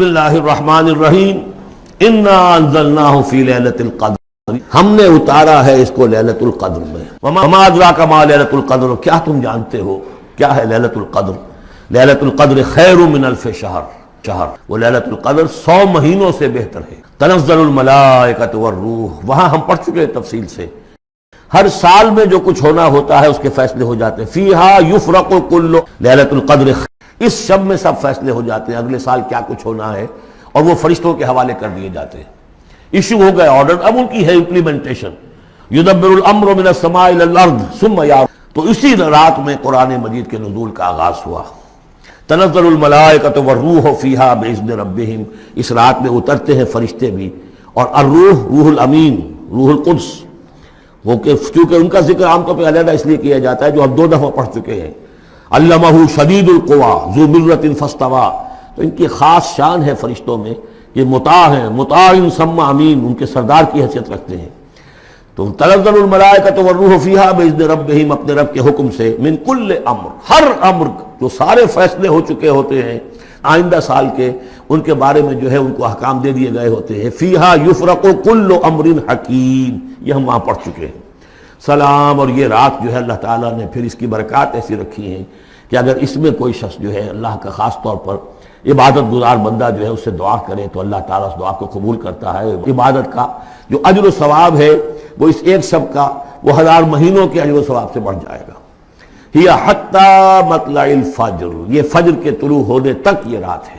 بسم اللہ الرحمن الرحیم انا انزلناہ فی لیلۃ القدر، ہم نے اتارا ہے اس کو لیلۃ القدر میں۔ وما ادراک ما لیلۃ القدر، کیا تم جانتے ہو کیا ہے لیلۃ القدر؟ لیلۃ القدر خیر من الف شہر، وہ لیلۃ القدر 100 مہینوں سے بہتر ہے۔ تنزل الملائکۃ والروح، وہاں ہم پڑھ چکے ہیں تفصیل سے۔ ہر سال میں جو کچھ ہونا ہوتا ہے اس کے فیصلے ہو جاتے ہیں۔ فیہا یفرق کل، لیلۃ القدر اس شب میں سب فیصلے ہو جاتے ہیں، اگلے سال کیا کچھ ہونا ہے، اور وہ فرشتوں کے حوالے کر دیے جاتے ہیں۔ ایشو ہو گئے آرڈر، اب ان کی ہے امپلیمنٹیشن۔ یدبر الامر من السماء الى الارض ثم یعرج، تو اسی رات میں قرآن مجید کے نزول کا آغاز ہوا۔ تنزل الملائکۃ والروح فیہا باذن ربہم، اس رات میں اترتے ہیں فرشتے بھی، اور الروح روح الامین، روح القدس، وہ کہ چونکہ ان کا ذکر عام طور پہ علیحدہ اس لیے کیا جاتا ہے جو ہم 2 دفعہ پڑھ چکے ہیں۔ علمہ شدید القویٰ ذو مرۃ فاستویٰ، تو ان کی خاص شان ہے فرشتوں میں، یہ مطاع ہیں، مطاع ثم امین، ان کے سردار کی حیثیت رکھتے ہیں۔ تو تنزل الملائکۃ والروح فیہا باذن ربہم، اپنے رب کے حکم سے، من کل امر، ہر امر، جو سارے فیصلے ہو چکے ہوتے ہیں آئندہ سال کے، ان کے بارے میں جو ہے ان کو احکام دے دیے گئے ہوتے ہیں۔ فیہا یفرق کل امر حکیم، یہ ہم وہاں پڑھ چکے ہیں۔ سلام، اور یہ رات جو ہے اللہ تعالیٰ نے پھر اس کی برکات ایسی رکھی ہیں کہ اگر اس میں کوئی شخص جو ہے اللہ کا خاص طور پر عبادت گزار بندہ جو ہے اس سے دعا کرے تو اللہ تعالیٰ اس دعا کو قبول کرتا ہے۔ عبادت کا جو اجر و ثواب ہے وہ اس ایک شب کا وہ 1000 مہینوں کے اجر و ثواب سے بڑھ جائے گا۔ ہی حتی مطلع الفجر، یہ فجر کے طلوع ہونے تک یہ رات ہے۔